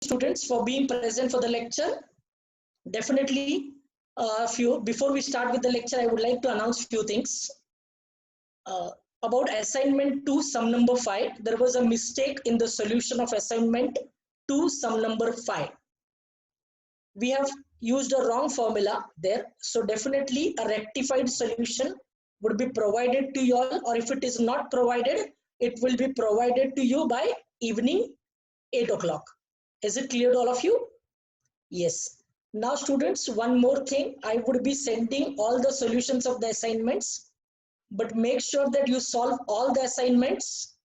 students for being present for the lecture. Definitely, before we start with the lecture, I would like to announce few things. About assignment 2 sum number 5, there was a mistake in the solution of assignment 2 sum number 5. We have used a wrong formula there, so definitely a rectified solution would be provided to you all, or if it is not provided, it will be provided to you by evening 8 o'clock. Is it clear to all of you? Yes. Now students, one more thing, I would be sending all the solutions of the assignments, but make sure that you solve all the assignments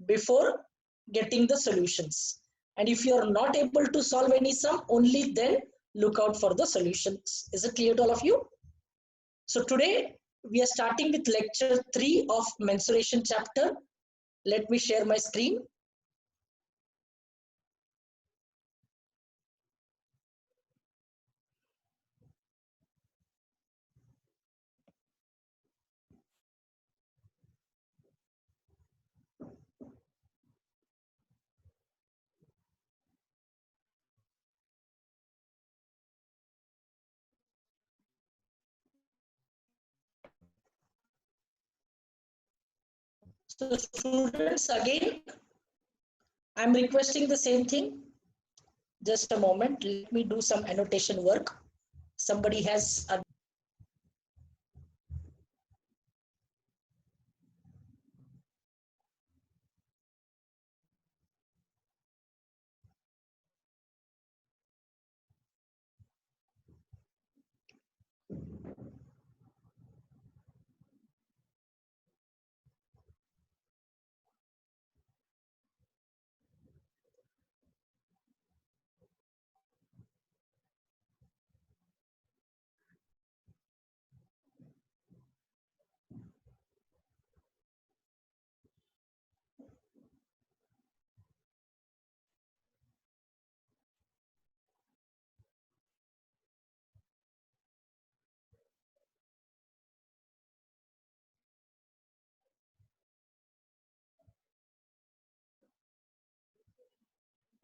before getting the solutions. And if you are not able to solve any sum, only then look out for the solutions. Is it clear to all of you? So today we are starting with lecture 3 of mensuration chapter. Let me share my screen. So students, again, I'm requesting the same thing. Just a moment, let me do some annotation work. Somebody has a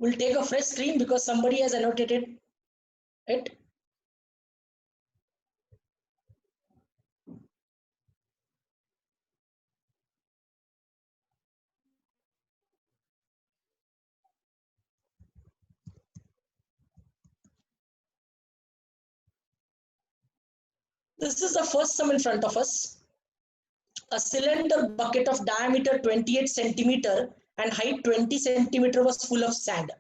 we'll take a fresh screen because somebody has annotated it. This is the first sum in front of us. A cylinder bucket of diameter 28 centimeter and height 20 centimeter was full of sand.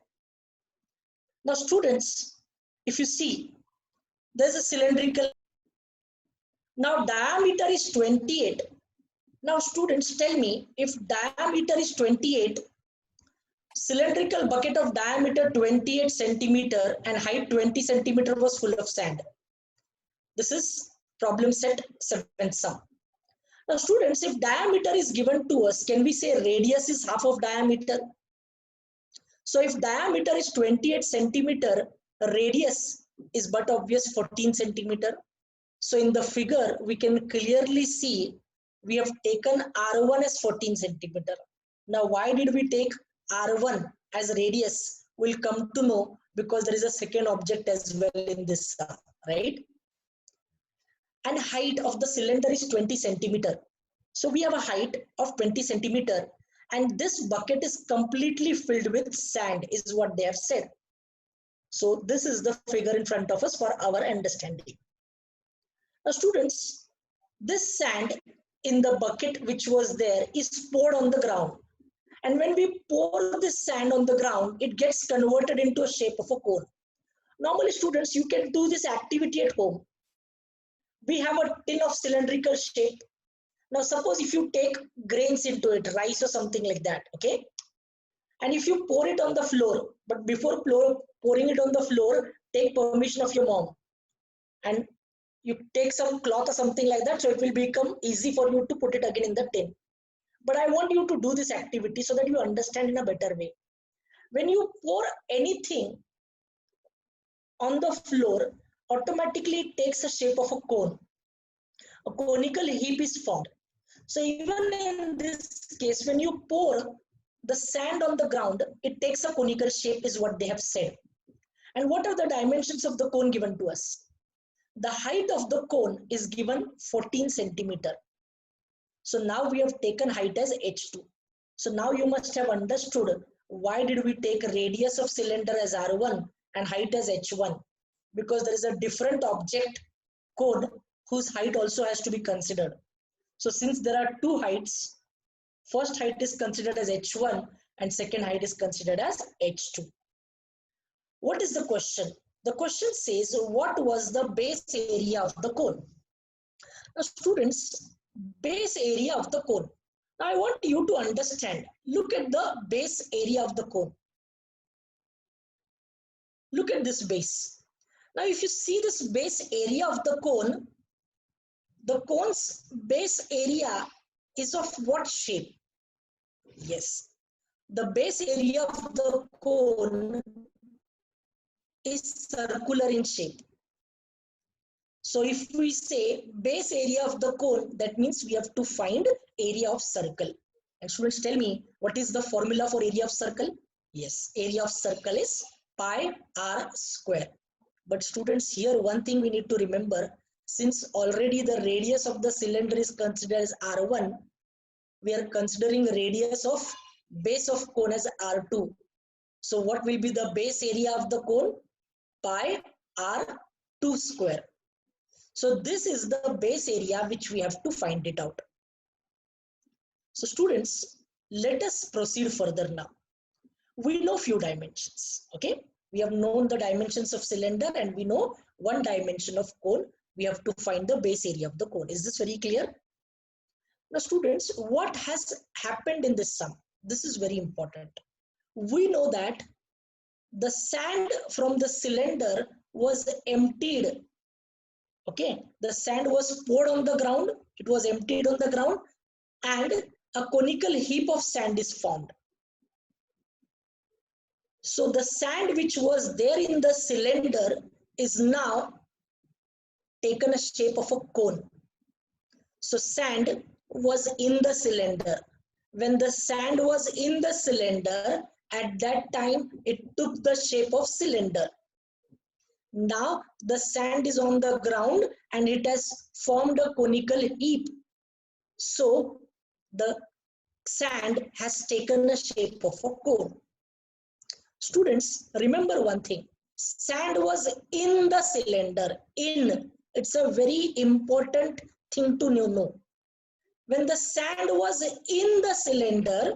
Now students, if you see, there's a cylindrical. Now diameter is 28. Now students, tell me, if diameter is 28, cylindrical bucket of diameter 28 centimeter and height 20 centimeter was full of sand. This is problem set 7th sum. Now students, if diameter is given to us, can we say radius is half of diameter? So if diameter is 28 centimeter, radius is but obvious 14 centimeter. So in the figure, we can clearly see we have taken R1 as 14 centimeter. Now why did we take R1 as radius? We'll come to know because there is a second object as well in this sum, right? And height of the cylinder is 20 centimeter. So we have a height of 20 centimeter and this bucket is completely filled with sand is what they have said. So this is the figure in front of us for our understanding. Now students, this sand in the bucket which was there is poured on the ground. And when we pour this sand on the ground, it gets converted into a shape of a cone. Normally students, you can do this activity at home. We have a tin of cylindrical shape. Now suppose if you take grains into it, rice or something like that, okay? And if you pour it on the floor, but before pouring it on the floor, take permission of your mom. And you take some cloth or something like that, so it will become easy for you to put it again in the tin. But I want you to do this activity so that you understand in a better way. When you pour anything on the floor, automatically it takes a shape of a cone. A conical heap is formed. So even in this case, when you pour the sand on the ground, it takes a conical shape is what they have said. And what are the dimensions of the cone given to us? The height of the cone is given 14 centimeter. So now we have taken height as h2. So now you must have understood why did we take radius of cylinder as r1 and height as h1? Because there is a different object cone whose height also has to be considered. So since there are two heights, first height is considered as h1 and second height is considered as h2. What is the question? The question says, what was the base area of the cone? Now students, base area of the cone. Now I want you to understand, look at the base area of the cone. Look at this base. Now if you see this base area of the cone's base area is of what shape? Yes, the base area of the cone is circular in shape. So if we say base area of the cone, that means we have to find area of circle. And students, tell me, what is the formula for area of circle? Yes, area of circle is pi r square. But students, here one thing we need to remember, since already the radius of the cylinder is considered as r1, we are considering radius of base of cone as r2. So what will be the base area of the cone? Pi r2 square. So this is the base area which we have to find it out. So students, let us proceed further now. We know few dimensions, okay? We have known the dimensions of cylinder and we know one dimension of cone. We have to find the base area of the cone. Is this very clear? Now students, what has happened in this sum? This is very important. We know that the sand from the cylinder was emptied. Okay, the sand was poured on the ground, it was emptied on the ground, and a conical heap of sand is formed. So the sand which was there in the cylinder is now taken a shape of a cone. So sand was in the cylinder. When the sand was in the cylinder, at that time it took the shape of cylinder. Now the sand is on the ground and it has formed a conical heap. So the sand has taken the shape of a cone. Students, remember one thing. Sand was in the cylinder. In. It's a very important thing to know. When the sand was in the cylinder,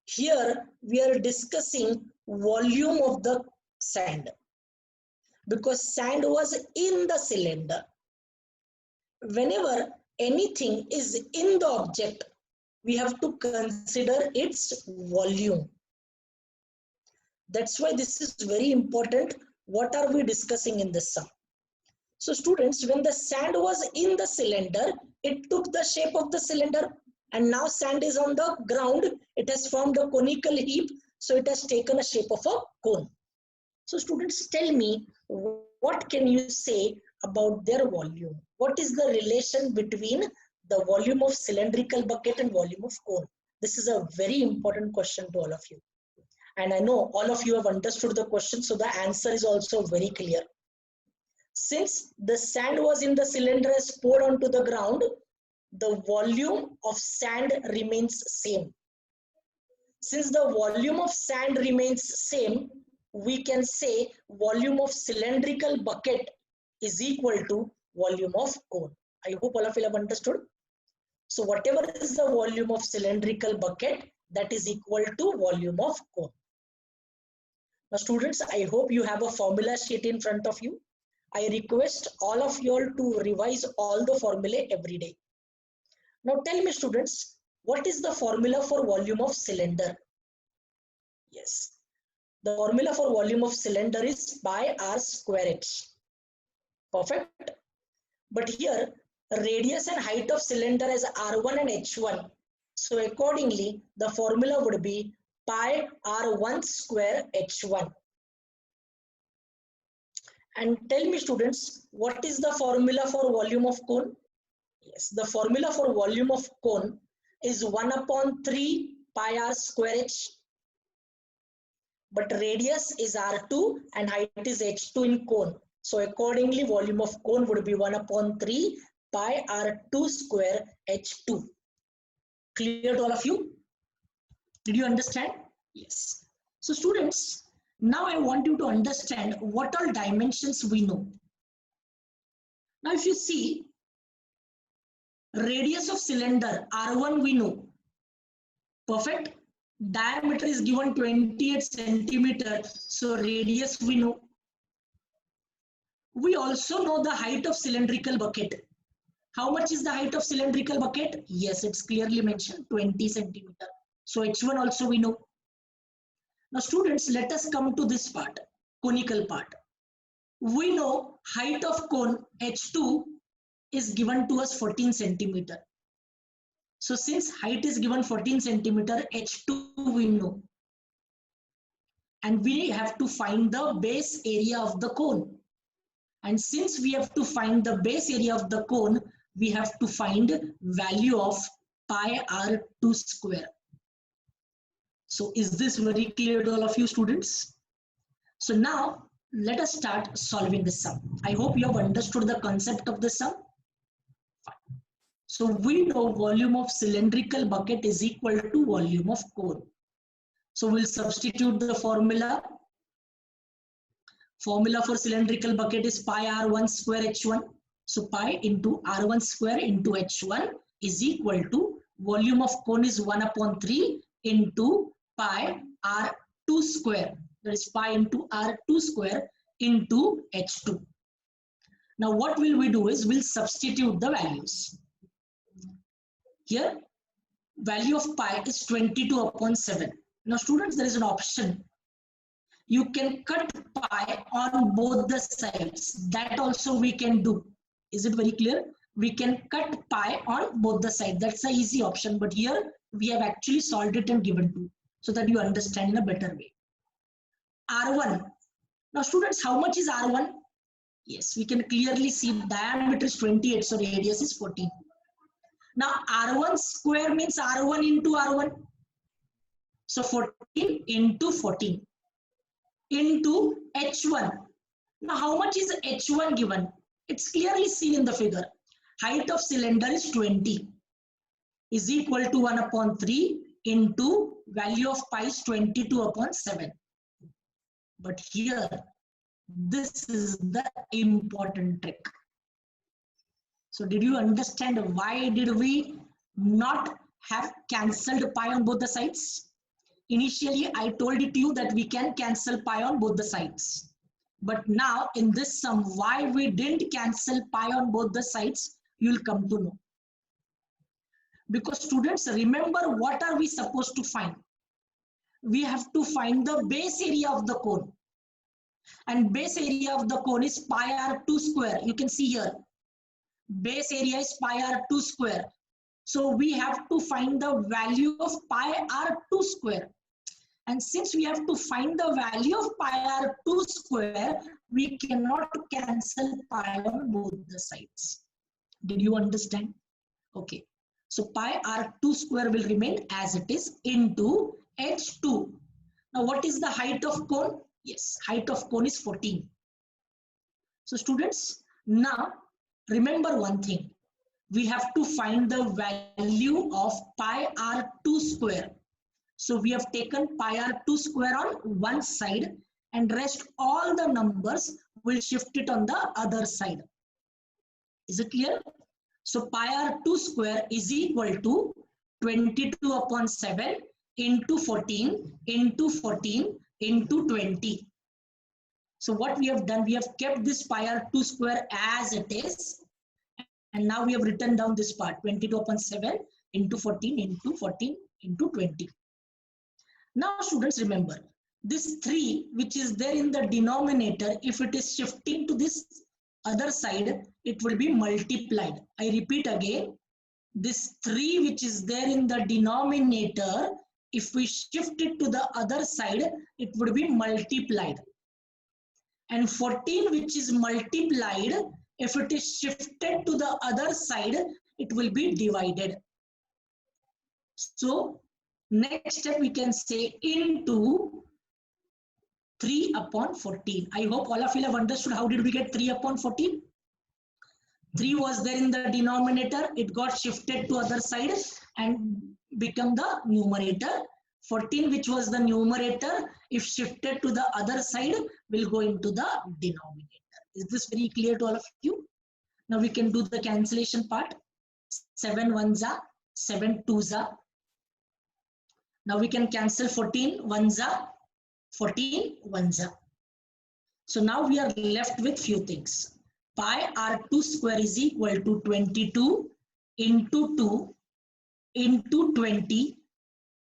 here we are discussing volume of the sand. Because sand was in the cylinder. Whenever anything is in the object, we have to consider its volume. That's why this is very important. What are we discussing in this sum? So students, when the sand was in the cylinder, it took the shape of the cylinder, and now sand is on the ground. It has formed a conical heap, so it has taken a shape of a cone. So students, tell me, what can you say about their volume? What is the relation between the volume of cylindrical bucket and volume of cone? This is a very important question to all of you. And I know all of you have understood the question, so the answer is also very clear. Since the sand was in the cylinder as poured onto the ground, the volume of sand remains same. Since the volume of sand remains same, we can say volume of cylindrical bucket is equal to volume of cone. I hope all of you have understood. So whatever is the volume of cylindrical bucket, that is equal to volume of cone. Now students, I hope you have a formula sheet in front of you. I request all of you all to revise all the formulae every day. Now tell me students, what is the formula for volume of cylinder? Yes, the formula for volume of cylinder is pi r square h. Perfect. But here radius and height of cylinder is r1 and h1. So accordingly, the formula would be pi r1 square h1. And tell me students, what is the formula for volume of cone? Yes, the formula for volume of cone is 1/3 pi r square h. But radius is r2 and height is h2 in cone. So accordingly, volume of cone would be 1 upon 3 pi r2 square h2. Clear to all of you? Did you understand? Yes. So students, now I want you to understand what all dimensions we know. Now if you see, radius of cylinder R1 we know. Perfect. Diameter is given 28 centimeter. So radius we know. We also know the height of cylindrical bucket. How much is the height of cylindrical bucket? Yes, it's clearly mentioned 20 centimeter. So H1 also we know. Now students, let us come to this part, conical part. We know height of cone H2 is given to us 14 centimeter. So since height is given 14 centimeter, H2 we know. And we have to find the base area of the cone. And since we have to find the base area of the cone, we have to find value of pi r2 square. So is this very clear to all of you students? So now let us start solving the sum. I hope you have understood the concept of the sum. Fine. So we know volume of cylindrical bucket is equal to volume of cone. So we'll substitute the formula. Formula for cylindrical bucket is pi r1 square h1. So pi into r1 square into h1 is equal to volume of cone is 1 upon 3 into pi r2 square. That is pi into r2 square into h2. Now what will we do is we'll substitute the values. Here value of pi is 22 upon 7. Now students, there is an option. You can cut pi on both the sides. That also we can do. Is it very clear? We can cut pi on both the sides. That's an easy option. But here we have actually solved it and given to, so that you understand in a better way. R1. Now students, how much is R1? Yes, we can clearly see diameter is 28, so radius is 14. Now R1 square means R1 into R1. So 14 into 14 into H1. Now how much is H1 given? It's clearly seen in the figure. Height of cylinder is 20 is equal to 1 upon 3 into value of pi is 22 upon 7. But here, this is the important trick. So did you understand why did we not have cancelled pi on both the sides? Initially, I told it to you that we can cancel pi on both the sides. But now in this sum, why we didn't cancel pi on both the sides, you will come to know. Because students, remember what are we supposed to find? We have to find the base area of the cone. And base area of the cone is pi r2 square. You can see here. Base area is pi r2 square. So we have to find the value of pi r2 square. And since we have to find the value of pi r2 square, we cannot cancel pi on both the sides. Did you understand? Okay. So pi r2 square will remain as it is into h2. Now what is the height of cone? Yes, height of cone is 14. So students, now remember one thing. We have to find the value of pi r2 square. So we have taken pi r2 square on one side and rest all the numbers will shift it on the other side. Is it clear? So pi r2 square is equal to 22 upon 7 into 14 into 14 into 20. So what we have done, we have kept this pi r2 square as it is. And now we have written down this part 22 upon 7 into 14 into 14 into 20. Now students, remember this 3 which is there in the denominator, if it is shifting to this other side, it will be multiplied. I repeat again, this 3 which is there in the denominator, if we shift it to the other side, it would be multiplied. And 14 which is multiplied, if it is shifted to the other side, it will be divided. So Next step we can say into 3 upon 14. I hope all of you have understood how did we get 3 upon 14. 3 was there in the denominator, it got shifted to other side and become the numerator. 14, which was the numerator, if shifted to the other side, will go into the denominator. Is this very clear to all of you? Now we can do the cancellation part. 7 ones are, 7 twos are. Now we can cancel 14 ones are, 14 ones are. So now we are left with few things. Pi r2 square is equal to 22 into 2 into 20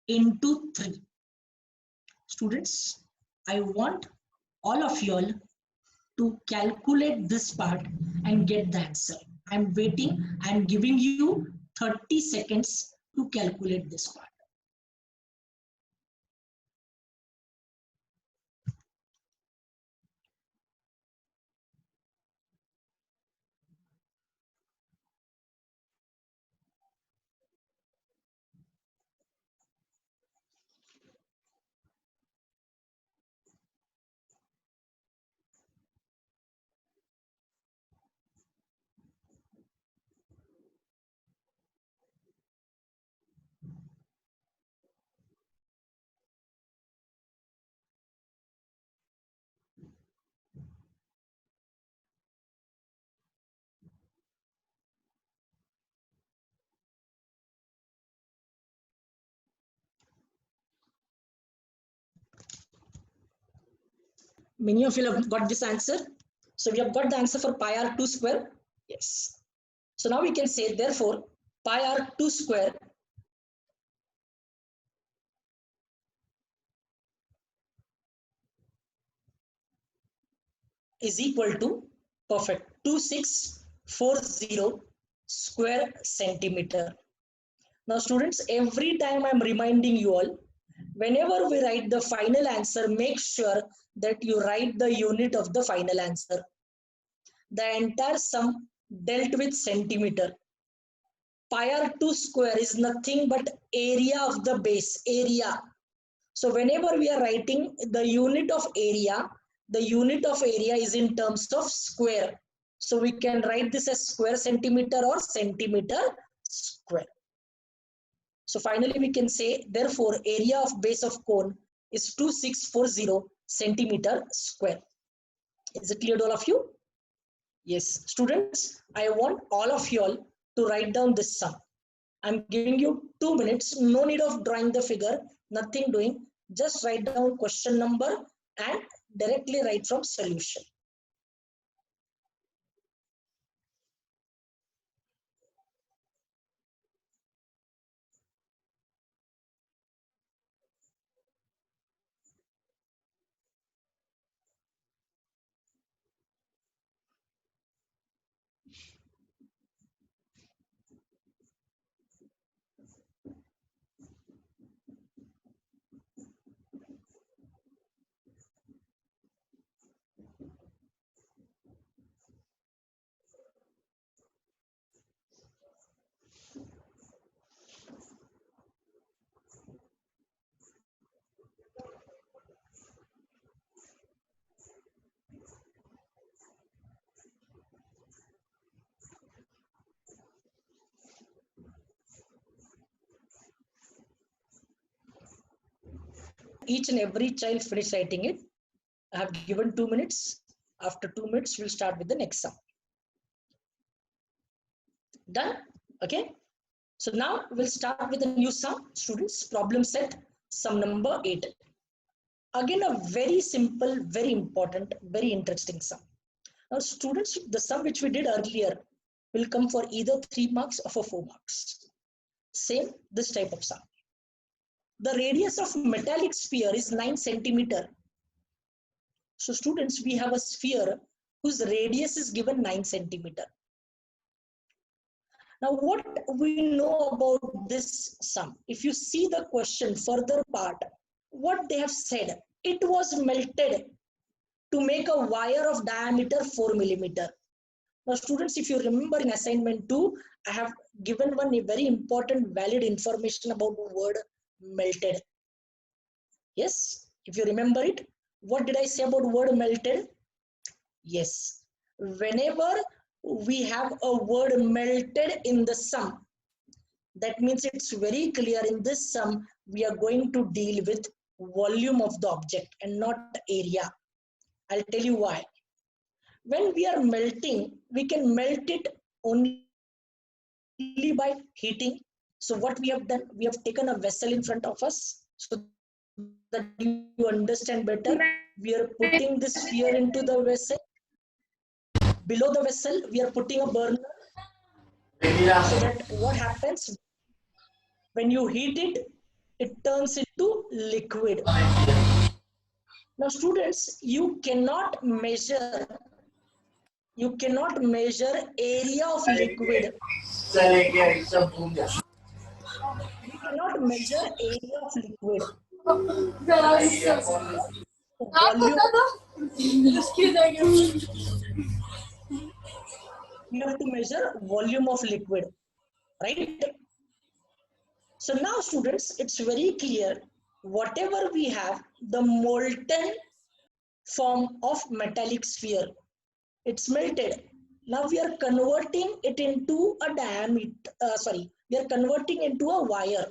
into 3. Students, I want all of you all to calculate this part and get the answer. I'm waiting. I'm giving you 30 seconds to calculate this part. Many of you have got this answer. So we have got the answer for pi r2 square. Yes. So now we can say, therefore, pi r2 square is equal to, perfect, 2640 square centimeter. Now students, every time I'm reminding you all, whenever we write the final answer, make sure that you write the unit of the final answer. The entire sum dealt with centimeter. Pi r2 square is nothing but area of the base, area. So whenever we are writing the unit of area is in terms of square. So we can write this as square centimeter or centimeter square. So finally we can say, therefore, area of base of cone is 2640 centimeter square. Is it clear to all of you? Yes. Students, I want all of you all to write down this sum. I'm giving you 2 minutes. No need of drawing the figure. Nothing doing. Just write down question number and directly write from solution. Each and every child finish writing it. I have given 2 minutes. After 2 minutes, we'll start with the next sum. Done? Okay. So now we'll start with a new sum. Students, problem set, sum number 8. Again, a very simple, very important, very interesting sum. Now students, the sum which we did earlier will come for either 3 marks or for 4 marks. Same, this type of sum. The radius of metallic sphere is 9 centimeter. So students, we have a sphere whose radius is given 9 centimeter. Now what we know about this sum, if you see the question further part, what they have said, it was melted to make a wire of diameter 4 millimeter. Now students, if you remember in assignment 2, I have given one very important valid information about the word melted. Yes, if you remember it, what did I say about word melted? Yes, whenever we have a word melted in the sum, that means it's very clear in this sum we are going to deal with volume of the object and not area. I'll tell you why. When we are melting, we can melt it only by heating. So what we have done, we have taken a vessel in front of us so that you understand better. We are putting this sphere into the vessel. Below the vessel, we are putting a burner so that what happens when you heat it, it turns into liquid. Now, students, you cannot measure area of liquid. We cannot measure area of liquid. Volume. We have to measure volume of liquid, right? So now, students, it's very clear. Whatever we have, the molten form of metallic sphere, it's melted. Now we are converting it into a diameter. We are converting into a wire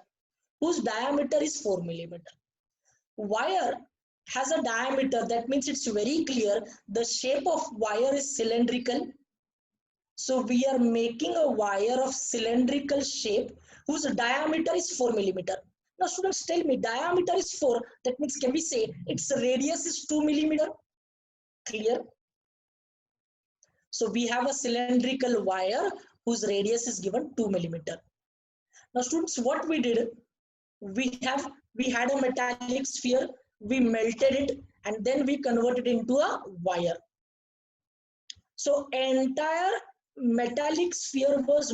whose diameter is 4 millimeter. Wire has a diameter, that means it's very clear the shape of wire is cylindrical. So we are making a wire of cylindrical shape whose diameter is 4 millimeter. Now students, tell me, diameter is 4, that means can we say its radius is 2 millimeter? Clear? So we have a cylindrical wire whose radius is given 2 millimeter. Now students, what we did, we had a metallic sphere, we melted it, and then we converted it into a wire. So entire metallic sphere was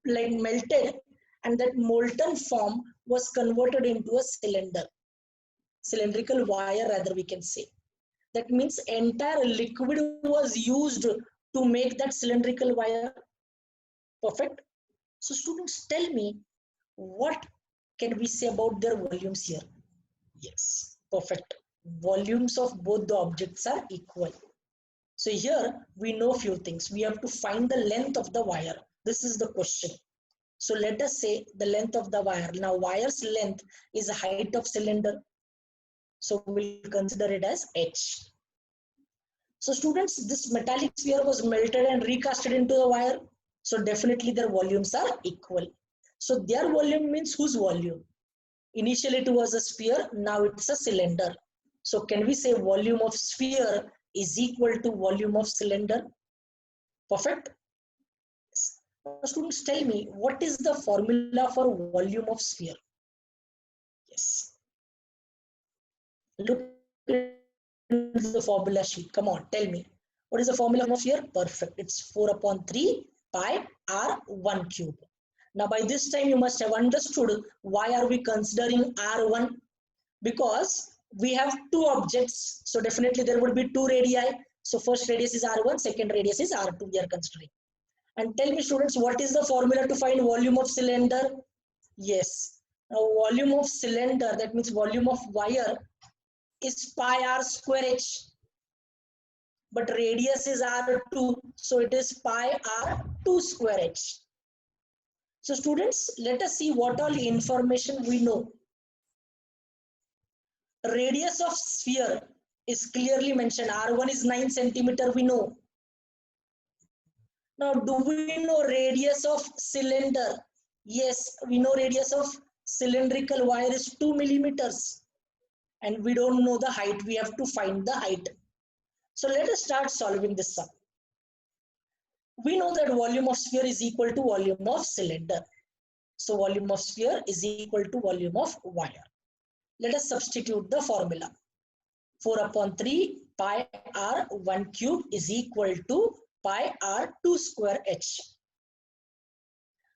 melted, and that molten form was converted into a cylindrical wire rather, we can say. That means entire liquid was used to make that cylindrical wire. Perfect. So students, tell me, what can we say about their volumes here? Yes, perfect. Volumes of both the objects are equal. So here we know few things. We have to find the length of the wire. This is the question. So let us say the length of the wire. Now wire's length is the height of cylinder. So we'll consider it as h. So students, this metallic sphere was melted and recasted into the wire. So definitely their volumes are equal. So their volume means whose volume? Initially it was a sphere, now it's a cylinder. So can we say volume of sphere is equal to volume of cylinder? Perfect. Now students, tell me, what is the formula for volume of sphere? Yes. Look into the formula sheet. Come on, tell me. What is the formula of sphere? Perfect. It's 4 upon 3 pi r1 cube. Now by this time you must have understood why are we considering r1? Because we have two objects, so definitely there would be two radii. So first radius is r1, second radius is r2 we are considering. And tell me students, what is the formula to find volume of cylinder? Yes, now volume of cylinder, that means volume of wire, is pi r square h, but radius is r2, so it is pi r2 square h. So students, let us see what all information we know. Radius of sphere is clearly mentioned. R1 is 9 centimeter, we know. Now, do we know radius of cylinder? Yes, we know radius of cylindrical wire is 2 millimeters. And we don't know the height. We have to find the height. So let us start solving this sum. We know that volume of sphere is equal to volume of cylinder. So volume of sphere is equal to volume of wire. Let us substitute the formula. 4 upon 3 pi r1 cube is equal to pi r2 square h.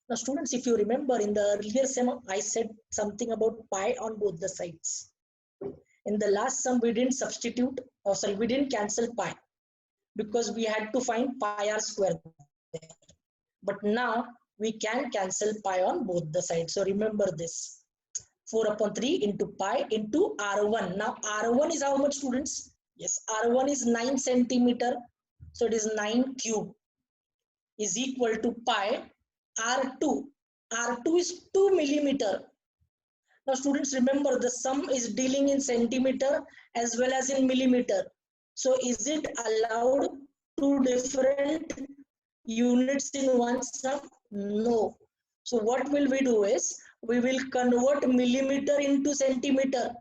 Now students, if you remember in the earlier sum, I said something about pi on both the sides. In the last sum, we didn't substitute, we didn't cancel pi because we had to find pi r square there. But now we can cancel pi on both the sides. So remember this. 4 upon 3 into pi into R1. Now R1 is how much, students? Yes, R1 is 9 centimeter. So it is 9 cube is equal to pi R2. R2 is 2 millimeter. Now students, remember the sum is dealing in centimeter as well as in millimeter. So is it allowed two different units in one sum? No. So what will we do is, we will convert millimeter into centimeter.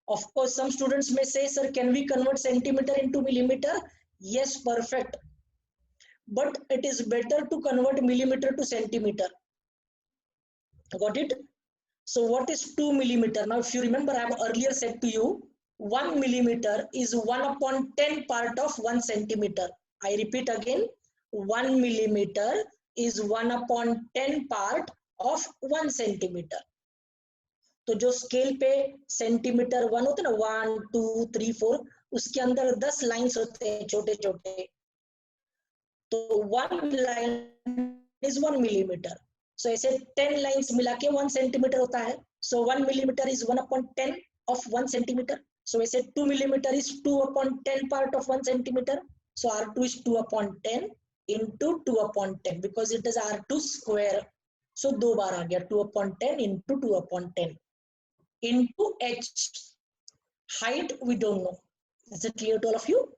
Of course, some students may say, sir, can we convert centimeter into millimeter? Yes, perfect. But it is better to convert millimeter to centimeter. Got it? So what is 2 millimeter? Now, if you remember, I have earlier said to you, 1 millimeter is 1 upon 10 part of 1 centimeter. I repeat again, 1 millimeter is 1 upon 10 part of 1 centimeter. तो जो scale पे centimetre 1 होते हैं ना, 1 2 3 4, उसके अंदर 10 lines होते हैं छोटे छोटे. तो 1 लाइन इज 1 millimeter. So ऐसे 10 लाइंस मिला के 1 सेंटीमीटर होता है. So 1 millimeter is 1 upon 10 of 1 centimeter. So ऐसे 2 millimeter is 2 upon 10 part of 1 centimeter. So R2 is 2 upon 10 into 2 upon 10 because it is R2 square. So दो बार आ गया, 2 upon 10 into 2 upon 10 into H. Height we don't know. Is it clear to all of you?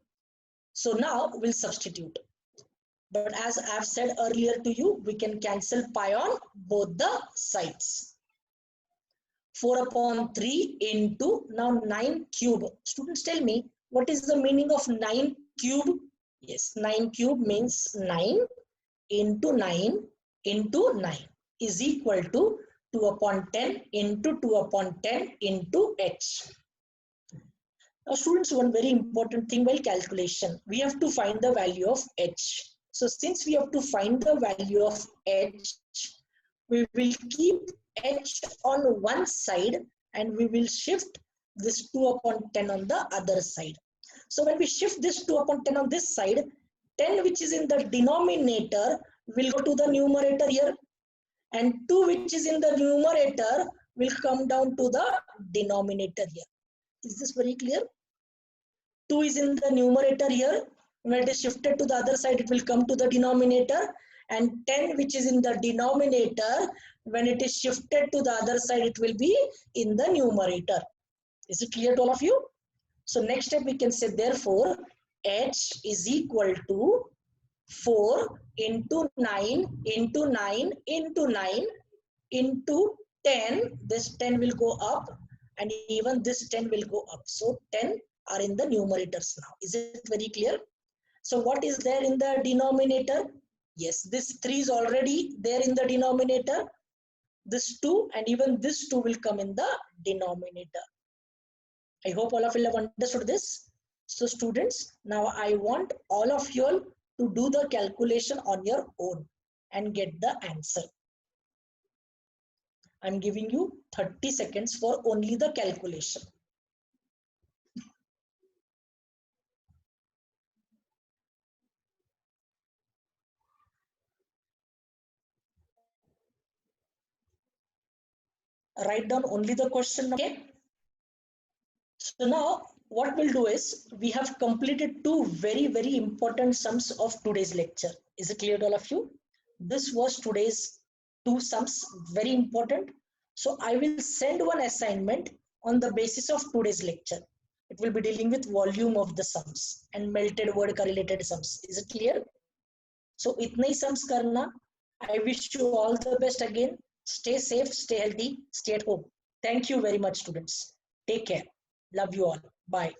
So now we'll substitute. But as I've said earlier to you, we can cancel pi on both the sides. 4 upon 3 into, now 9 cube. Students, tell me, what is the meaning of 9 cube? Yes, 9 cube means 9 into 9 into 9 is equal to 2 upon 10 into 2 upon 10 into H. Now students, one very important thing while calculation, we have to find the value of H. So since we have to find the value of H, we will keep H on one side and we will shift this 2 upon 10 on the other side. So when we shift this 2 upon 10 on this side, 10 which is in the denominator will go to the numerator here, and 2 which is in the numerator will come down to the denominator here. Is this very clear? 2 is in the numerator here. When it is shifted to the other side, it will come to the denominator, and 10 which is in the denominator, when it is shifted to the other side, it will be in the numerator. Is it clear to all of you? So next step we can say, therefore H is equal to 4 into 9 into 9 into 9 into 10. This 10 will go up and even this 10 will go up. So 10 are in the numerators now. Is it very clear? So what is there in the denominator? Yes, this 3 is already there in the denominator. This 2 and even this 2 will come in the denominator. I hope all of you have understood this. So students, now I want all of you all to do the calculation on your own and get the answer. I'm giving you 30 seconds for only the calculation. Write down only the question, okay? So now what we'll do is, we have completed two very, very important sums of today's lecture. Is it clear to all of you? This was today's two sums, very important. So I will send one assignment on the basis of today's lecture. It will be dealing with volume of the sums and melted word correlated sums. Is it clear? So itna hi sums karna. I wish you all the best again. Stay safe, stay healthy, stay at home. Thank you very much, students. Take care. Love you all. Bye.